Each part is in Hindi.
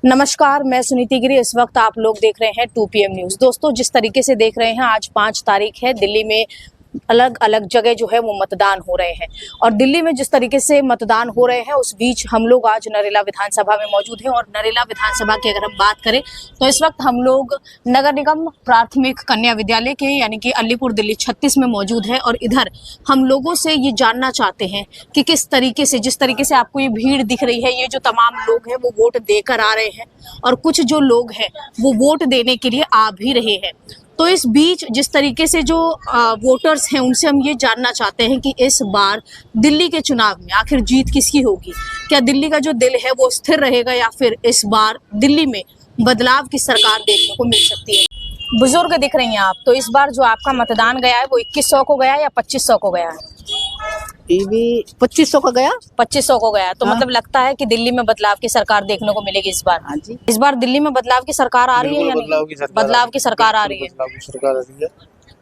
नमस्कार, मैं सुनीति गिरी। इस वक्त आप लोग देख रहे हैं 2 PM न्यूज़। दोस्तों, जिस तरीके से देख रहे हैं, आज 5 तारीख है। दिल्ली में अलग अलग जगह जो है वो मतदान हो रहे हैं और दिल्ली में जिस तरीके से मतदान हो रहे हैं उस बीच हम लोग आज नरेला विधानसभा में मौजूद हैं। और नरेला विधानसभा की अगर हम बात करें तो इस वक्त हम लोग नगर निगम प्राथमिक कन्या विद्यालय के यानी कि अलीपुर दिल्ली 36 में मौजूद है। और इधर हम लोगों से ये जानना चाहते हैं कि किस तरीके से, जिस तरीके से आपको ये भीड़ दिख रही है, ये जो तमाम लोग हैं वो वोट देकर आ रहे हैं और कुछ जो लोग हैं वो वोट देने के लिए आ भी रहे हैं। तो इस बीच जिस तरीके से जो वोटर्स हैं उनसे हम ये जानना चाहते हैं कि इस बार दिल्ली के चुनाव में आखिर जीत किसकी होगी। क्या दिल्ली का जो दिल है वो स्थिर रहेगा या फिर इस बार दिल्ली में बदलाव की सरकार देखने को मिल सकती है। बुजुर्ग दिख रही हैं आप, तो इस बार जो आपका मतदान गया है वो 2100 को गया या 2500 को गया है? 2500 का गया। 2500 को गया। तो हाँ। मतलब लगता है कि दिल्ली में बदलाव की सरकार देखने को मिलेगी इस बार। हाँ जी। इस बार दिल्ली में बदलाव की सरकार आ रही है या बदलाव नहीं? की सरकार बदलाव की सरकार आ रही है। बदलाव की सरकार आ रही है।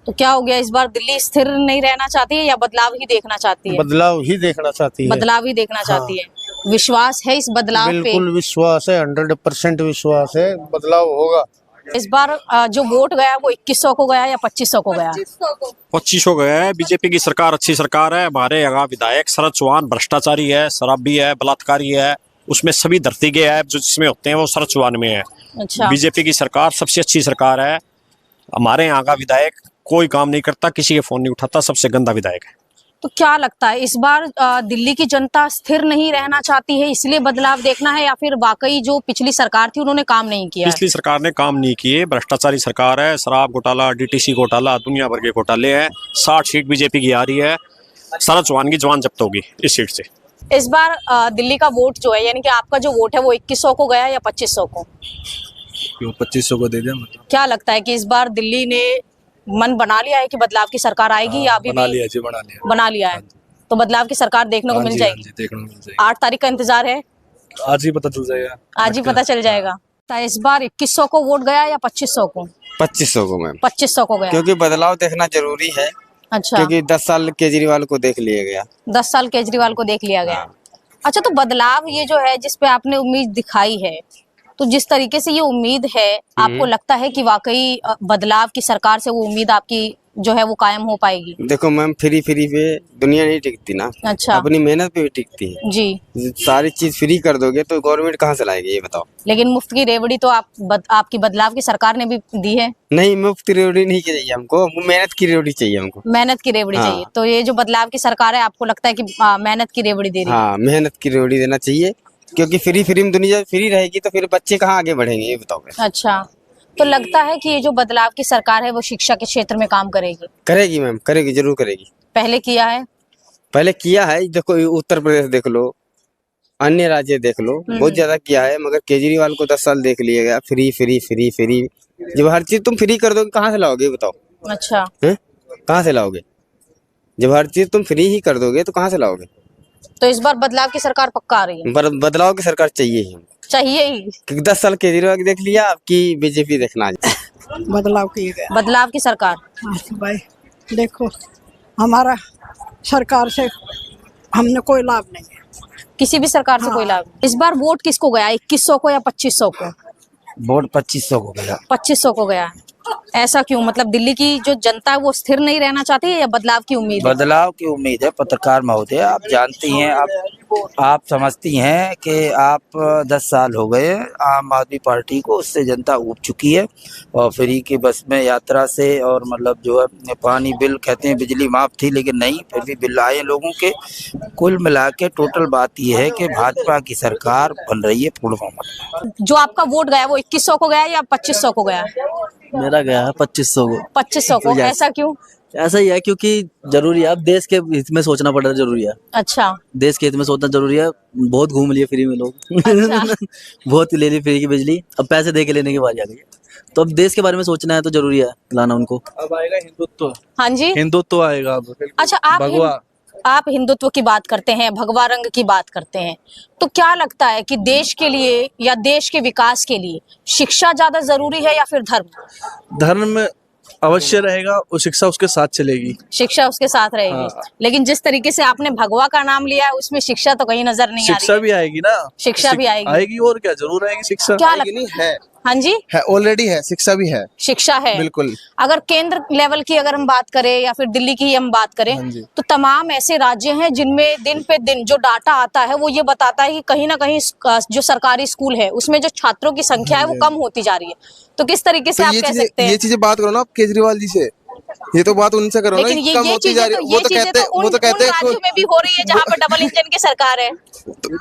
तो क्या हो गया, इस बार दिल्ली स्थिर नहीं रहना चाहती है या बदलाव ही देखना चाहती है? बदलाव ही देखना चाहती है। बदलाव ही देखना चाहती है। विश्वास है इस बदलाव पे? बिल्कुल विश्वास है, 100% विश्वास है, बदलाव होगा। इस बार जो वोट गया वो 2100 को गया या 2500 को गया? 2500 गया है। बीजेपी की सरकार अच्छी सरकार है। हमारे यहाँ विधायक शरद चौहान भ्रष्टाचारी है, शराबी है, बलात्कारी है, उसमें सभी धरती के ऐप जो जिसमें होते हैं वो शरद चौहान में है। अच्छा। बीजेपी की सरकार सबसे अच्छी सरकार है। हमारे यहाँ का विधायक कोई काम नहीं करता, किसी के फोन नहीं उठाता, सबसे गंदा विधायक है। तो क्या लगता है इस बार दिल्ली की जनता स्थिर नहीं रहना चाहती है इसलिए बदलाव देखना है या फिर वाकई जो पिछली सरकार थी उन्होंने काम नहीं किया है? पिछली सरकार ने काम नहीं किए, भ्रष्टाचारी सरकार है। शराब घोटाला, डीटीसी घोटाला, दुनिया भर के घोटाले हैं। 60 सीट बीजेपी की आ रही है। शरद चौहान की जवान जब्त होगी इस सीट से। इस बार दिल्ली का वोट जो है यानी कि आपका जो वोट है वो 2100 को गया या 2500 को? 2500 को दे दें। क्या लगता है कि इस बार दिल्ली ने मन बना लिया है कि बदलाव की सरकार आएगी या अभी बना भी? लिया जी, बना लिया। बना लिया है। तो बदलाव की सरकार देखने को मिल जाएगी। देखने को मिल जाएगी। 8 तारीख का इंतजार है। आज ही पता चल जाएगा। आज ही पता चल जाएगा। तो इस बार 2100 को वोट गया या 2500 को? 2500 को मैम, 2500 को गया। क्योंकि बदलाव देखना जरूरी है। अच्छा। क्योंकि 10 साल केजरीवाल को देख लिया गया। 10 साल केजरीवाल को देख लिया गया। अच्छा, तो बदलाव ये जो है जिसपे आपने उम्मीद दिखाई है, तो जिस तरीके से ये उम्मीद है, आपको लगता है कि वाकई बदलाव की सरकार से वो उम्मीद आपकी जो है वो कायम हो पाएगी? देखो मैम, फ्री पे दुनिया नहीं टिकती ना। अच्छा। अपनी मेहनत पे भी टिकती है जी। सारी चीज फ्री कर दोगे तो गवर्नमेंट कहाँ से लाएगी, ये बताओ। लेकिन मुफ्त की रेवड़ी तो आपकी बदलाव की सरकार ने भी दी है। नहीं, मुफ्त रेवड़ी नहीं चाहिए हमको, मेहनत की रेवड़ी चाहिए हमको। मेहनत की रेवड़ी हाँ। चाहिए। तो ये जो बदलाव की सरकार है आपको लगता है कि मेहनत की रेवड़ी दे रही है? हाँ, मेहनत की रेवड़ी देना चाहिए। क्योंकि फ्री में दुनिया फ्री रहेगी तो फिर बच्चे कहाँ आगे बढ़ेंगे, ये बताओ। अच्छा, तो लगता है कि ये जो बदलाव की सरकार है वो शिक्षा के क्षेत्र में काम करेगी? करेगी मैम, करेगी, जरूर करेगी। पहले किया है? पहले किया है। देखो उत्तर प्रदेश देख लो, अन्य राज्य देख लो, बहुत ज्यादा किया है। मगर केजरीवाल को 10 साल देख लिया गया, फ्री फ्री फ्री फ्री। जब हर चीज तुम फ्री कर दोगे कहाँ से लाओगे, ये बताओ। अच्छा। कहाँ से लाओगे? जब हर चीज तुम फ्री ही कर दोगे तो कहाँ से लाओगे? तो इस बार बदलाव की सरकार पक्का आ रही है? बदलाव की सरकार चाहिए ही, चाहिए ही। क्योंकि 10 साल केजरीवाल की देख लिया, अब की बीजेपी देखना है। बदलाव किए गए। बदलाव की सरकार। हाँ भाई, देखो हमारा सरकार से हमने कोई लाभ नहीं है। किसी भी सरकार से कोई लाभ नहीं। इस बार वोट किसको गया, 2100 को या 2500 को? वोट 2500 को गया। 2500 को गया। ऐसा क्यों? मतलब दिल्ली की जो जनता है वो स्थिर नहीं रहना चाहती है या बदलाव की उम्मीद है? बदलाव की उम्मीद है। पत्रकार महोदय, आप जानती हैं, आप समझती हैं कि आप 10 साल हो गए आम आदमी पार्टी को, उससे जनता ऊब चुकी है। और फ्री की बस में यात्रा से और मतलब जो है पानी बिल कहते हैं, बिजली माफ थी लेकिन नहीं, फिर भी बिल आए लोगों के। कुल मिला के टोटल बात यह है कि भाजपा की सरकार बन रही है पूर्ण बहुमत। जो आपका वोट गया वो 2100 को गया या 2500 को गया? मेरा गया है 2500 को। 2500 को। ऐसा क्यों? ऐसा ही है क्योंकि जरूरी है, अब देश के हित में सोचना पड़ रहा है, जरूरी है। अच्छा। देश के हित में सोचना जरूरी है। बहुत घूम लिए फ्री में लोग। अच्छा। बहुत ले ली फ्री की बिजली, अब पैसे दे के लेने की बारी आ गई है। तो अब देश के बारे में सोचना है तो जरूरी है लाना उनको। अब आएगा हिंदुत्व। हाँ जी, हिंदुत्व आएगा अब। अच्छा, आप हिंदुत्व की बात करते हैं, भगवा रंग की बात करते हैं, तो क्या लगता है कि देश के लिए या देश के विकास के लिए शिक्षा ज्यादा जरूरी है या फिर धर्म? धर्म अवश्य रहेगा और शिक्षा उसके साथ चलेगी। शिक्षा उसके साथ रहेगी। हाँ। लेकिन जिस तरीके से आपने भगवा का नाम लिया है उसमें शिक्षा तो कहीं नजर नहीं आ शिक्षा रही भी आएगी ना, शिक्षा भी आएगी। आएगी और क्या, जरूर आएगी शिक्षा। क्या लेकिन लगता है हाँ जी, है ऑलरेडी है, शिक्षा भी है, शिक्षा है बिल्कुल। अगर केंद्र लेवल की अगर हम बात करें या फिर दिल्ली की हम बात करें हाँ जी। तो तमाम ऐसे राज्य हैं जिनमें दिन पे दिन जो डाटा आता है वो ये बताता है कि कहीं ना कहीं जो सरकारी स्कूल है उसमें जो छात्रों की संख्या है वो कम होती जा रही है। तो किस तरीके से तो आप कह सकते हैं? ये चीजें बात करो ना आप केजरीवाल जी से, ये तो बात उनसे करो ना, लेकिन कि कम ये होती जा चीजें रही तो है। वो तो कहते हैं राज्यों में भी हो रही है जहाँ पर डबल इंजन की सरकार है।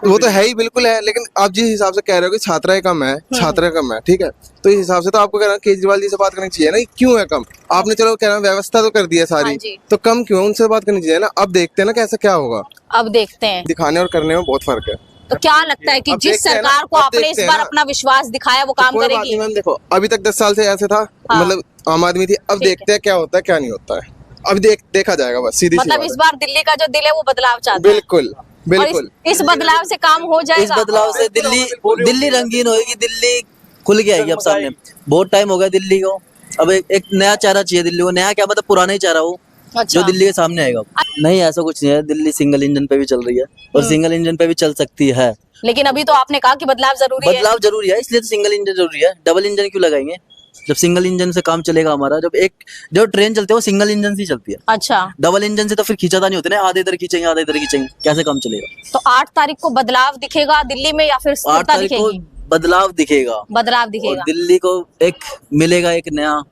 वो तो है ही, बिल्कुल है। लेकिन आप जिस हिसाब से कह रहे हो कि छात्राएं कम है, छात्र कम है, ठीक है, तो इस हिसाब से तो आपको कहना केजरीवाल जी से बात करनी चाहिए ना, कि क्यों है कम। आपने चलो कहना व्यवस्था तो कर दी है हाँ सारी, जी। तो कम क्यों है, उनसे बात करनी चाहिए ना। अब देखते हैं ना कैसा क्या होगा, अब देखते हैं। दिखाने और करने में बहुत फर्क है। तो क्या लगता है कि अब जिस देखते हैं ना, सरकार को अब आपने इस देखते हैं बार ना। अपना विश्वास दिखाया वो काम कोई बात करेगी? नहीं मैम, देखो अभी तक 10 साल से ऐसे था, हाँ। मतलब आम आदमी थी। अब ठीक है। देखते हैं क्या होता है क्या नहीं होता है, अब देखा जाएगा, बस सीधी सी मतलब बात इस है। बार दिल्ली का जो दिल है वो बदलाव चाहता है। बिल्कुल और बिल्कुल। इस बदलाव से काम हो इस जाएगा। बदलाव से दिल्ली रंगीन होगी, दिल्ली खुल के आएगी अब सामने। बहुत टाइम हो गया दिल्ली को, अब एक नया चेहरा चाहिए दिल्ली को। नया क्या मतलब, पुराना ही चेहरा हो अच्छा। जो दिल्ली के सामने आएगा। नहीं, ऐसा कुछ नहीं है, दिल्ली सिंगल इंजन पे भी चल रही है और सिंगल इंजन पे भी चल सकती है। लेकिन अभी तो आपने कहा कि बदलाव जरूरी है। बदलाव जरूरी है, इसलिए तो सिंगल इंजन जरूरी है। डबल इंजन क्यों लगाएंगे जब सिंगल इंजन से काम चलेगा हमारा। जो ट्रेन चलती है वो सिंगल इंजन से ही चलती है। अच्छा, डबल इंजन से तो फिर खींचाता नहीं होता ना, आधे इधर खींचेंगे आधे इधर खींचेंगे, कैसे काम चलेगा। तो 8 तारीख को बदलाव दिखेगा दिल्ली में या फिर 8 स्थिरता तारीख को दिखेगी? बदलाव दिखेगा बदलाव और दिखेगा। दिल्ली को एक मिलेगा, एक नया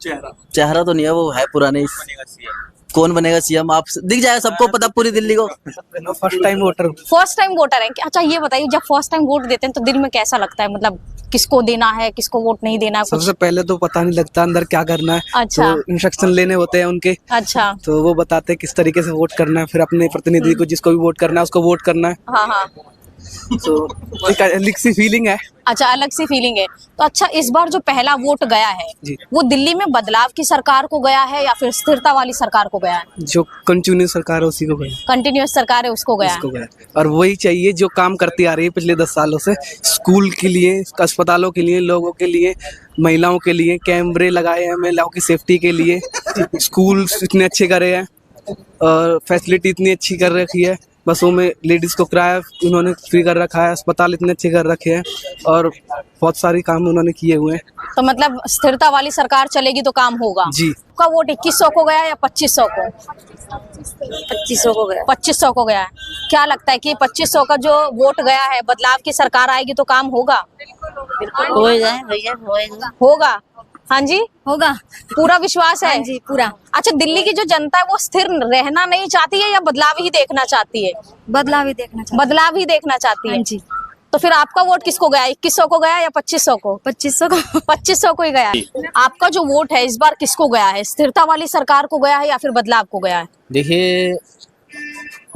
चेहरा तो नहीं है, वो है पुराने। कौन बनेगा सीएम आप दिख जाएगा सबको पता, पूरी दिल्ली को। First time voter. First time voter है। अच्छा ये बताइए, जब फर्स्ट टाइम वोट देते हैं तो दिल में कैसा लगता है? मतलब किसको देना है, किसको वोट नहीं देना है, कुछ? सबसे पहले तो पता नहीं लगता अंदर क्या करना है। अच्छा। तो इंस्ट्रक्शन लेने होते हैं उनके, अच्छा। तो वो बताते हैं किस तरीके से वोट करना है। फिर अपने प्रतिनिधि को जिसको भी वोट करना है उसको वोट करना है। हाँ हाँ। तो एक अलग सी फीलिंग है। अच्छा, अलग सी फीलिंग है। तो अच्छा, इस बार जो पहला वोट गया है जी। वो दिल्ली में बदलाव की सरकार को गया है या फिर स्थिरता वाली सरकार को गया है? जो कंटिन्यू सरकार है उसी को गया, कंटिन्यूअस सरकार है उसको गया उसको है। गया। और वही चाहिए जो काम करती आ रही है पिछले 10 सालों से, स्कूल के लिए, अस्पतालों के लिए, लोगों के लिए, महिलाओं के लिए कैमरे लगाए हैं, महिलाओं की सेफ्टी के लिए। स्कूल इतने अच्छे करे हैं और फैसिलिटी इतनी अच्छी कर रखी है। बसों में लेडीज को किराया उन्होंने फ्री कर रखा है, अस्पताल इतने अच्छे कर रखे हैं और बहुत सारे काम उन्होंने किए हुए हैं। तो मतलब स्थिरता वाली सरकार चलेगी तो काम होगा जी। का वोट 2100 को गया या 2500 को? 2500 को गया। 2500 को गया है। क्या लगता है कि 2500 का जो वोट गया है, बदलाव की सरकार आएगी तो काम होगा? हो जाए भैया, होएगा। होगा। हाँ जी, होगा, पूरा विश्वास है? हाँ जी पूरा। अच्छा, दिल्ली की जो जनता है वो स्थिर रहना नहीं चाहती है या बदलाव ही देखना चाहती है? बदलाव ही देखना चाहिए। बदलाव ही देखना चाहती है। हाँ जी। तो फिर आपका वोट किसको गया? 2100 को गया या 2500 को? 2500 को। 2500 को ही गया है। आपका जो वोट है इस बार किसको गया है? स्थिरता वाली सरकार को गया है या फिर बदलाव को गया है? देखिए,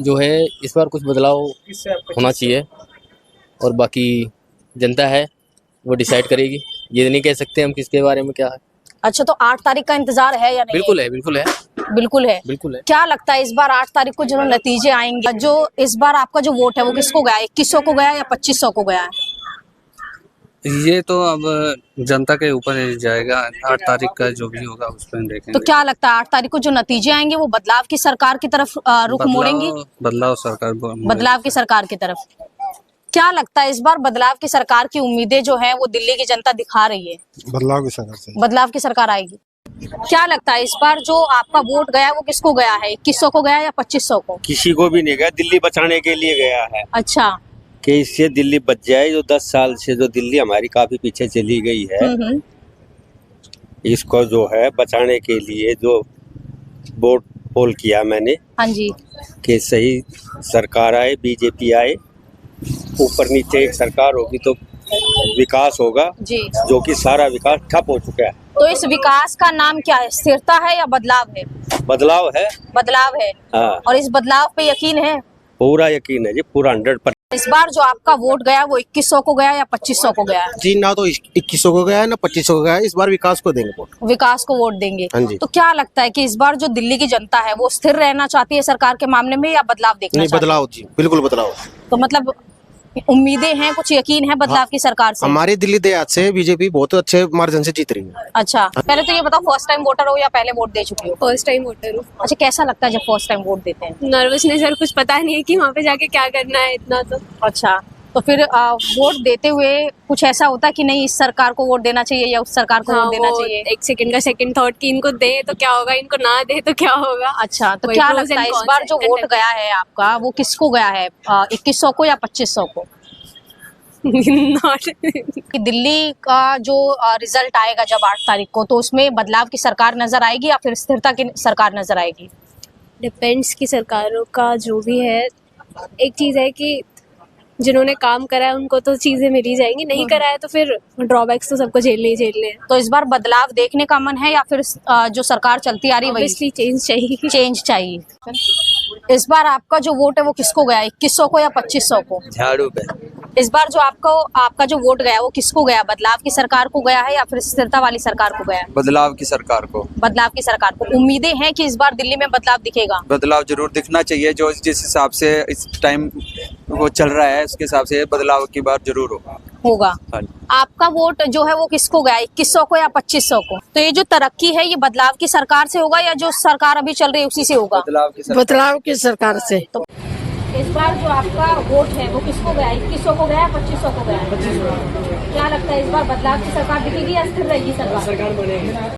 जो है इस बार कुछ बदलाव होना चाहिए और बाकी जनता है वो डिसाइड करेगी। ये नहीं कह सकते हम किसके बारे में क्या है। अच्छा, तो 8 तारीख का इंतजार है या नहीं? बिल्कुल है, बिल्कुल है, बिल्कुल है। बिल्कुल है। क्या लगता है इस बार 8 तारीख को जो नतीजे आएंगे, जो इस बार आपका जो वोट है वो किसको गया है? 2100 को गया या 2500 को गया है? ये तो अब जनता के ऊपर जाएगा, 8 तारीख का जो भी होगा उस पर देखेंगे। तो क्या लगता है 8 तारीख को जो नतीजे आएंगे वो बदलाव की सरकार की तरफ रुख मोड़ेंगी? बदलाव सरकार बदलाव की सरकार की तरफ। क्या लगता है इस बार बदलाव की सरकार की उम्मीदें जो है वो दिल्ली की जनता दिखा रही है? बदलाव की सरकार से। बदलाव की सरकार आएगी। क्या लगता है इस बार जो आपका वोट गया है वो किसको गया है? 2100 को गया या 2500 को? किसी को भी नहीं गया, दिल्ली बचाने के लिए गया है अच्छा। कि इससे दिल्ली बच जाए। जो 10 साल से जो दिल्ली हमारी काफी पीछे चली गई है, इसको जो है बचाने के लिए जो वोट पोल किया मैंने हाँ जी। कि सही सरकार आए, बीजेपी आए, ऊपर नीचे एक सरकार होगी तो विकास होगा, जी। जो कि सारा विकास ठप हो चुका है। तो इस विकास का नाम क्या है? स्थिरता है या बदलाव है? बदलाव है। बदलाव है। हाँ, और इस बदलाव पे यकीन है? पूरा यकीन है जी, पूरा 100%। इस बार जो आपका वोट गया वो 2100 को गया या 2500 को गया है? जी, ना तो 2100 को गया है ना 2500 को गया है। इस बार विकास को देंगे वोट। विकास को वोट देंगे। हाँ जी। तो क्या लगता है कि इस बार जो दिल्ली की जनता है वो स्थिर रहना चाहती है सरकार के मामले में या बदलाव देखना नहीं, चाहती है? बदलाव जी, बिल्कुल बदलाव। तो मतलब उम्मीदें हैं, कुछ यकीन है बदलाव की सरकार से? हमारी दिल्ली देहात से बीजेपी बहुत अच्छे मार्जिन से जीत रही है। अच्छा, पहले तो ये बताओ, फर्स्ट टाइम वोटर हो या पहले वोट दे चुकी हो? फर्स्ट टाइम वोटर हूँ। अच्छा, कैसा लगता है जब फर्स्ट टाइम वोट देते हैं? नर्वसनेस सर, कुछ पता नहीं है कि वहाँ पे जाके क्या करना है इतना तो। अच्छा, तो फिर वोट देते हुए कुछ ऐसा होता है कि नहीं इस सरकार को वोट देना चाहिए या उस सरकार को वोट देना चाहिए? एक सेकंड का सेकंड थॉट कि इनको दे तो क्या होगा, इनको ना दे तो क्या होगा। अच्छा, तो वही क्या pros लगता है and इस cons बार है, जो वोट content। गया है आपका, वो किसको गया है? 2100 को या 2500 को? कि दिल्ली का जो रिजल्ट आएगा जब 8 तारीख को, तो उसमें बदलाव की सरकार नजर आएगी या फिर स्थिरता की सरकार नजर आएगी? डिपेंड्स की सरकारों का जो भी है। एक चीज है कि जिन्होंने काम करा है उनको तो चीजें मिल ही जाएंगी, नहीं करा है तो फिर ड्रॉबैक्स तो सबको झेलने ही झेलने हैं। तो इस बार बदलाव देखने का मन है या फिर जो सरकार चलती आ रही है वही? ऑब्वियसली चेंज चाहिए। चेंज चाहिए। इस बार आपका जो वोट है वो किसको गया? 2100 को या 2500 को? झाड़ू पे। इस बार जो आपका जो वोट गया वो किसको गया? बदलाव की सरकार को गया है या फिर स्थिरता वाली सरकार को गया? बदलाव की सरकार को। बदलाव की सरकार को। उम्मीदें हैं कि इस बार दिल्ली में बदलाव दिखेगा? बदलाव जरूर दिखना चाहिए, जो जिस हिसाब से इस टाइम वो चल रहा है उसके हिसाब से बदलाव की बार जरूर होगा। हाँ। आपका वोट जो है वो किसको गया? 2100 को या 2500 को? तो ये जो तरक्की है ये बदलाव की सरकार से होगा या जो सरकार अभी चल रही है उसी से होगा? बदलाव की सरकार से। तो इस बार जो आपका वोट है वो किसको गया? 2100 को गया, 2500 को गया? 2500। क्या लगता है इस बार बदलाव की सरकार दिखेगी या स्थिर रहेगी सरकार?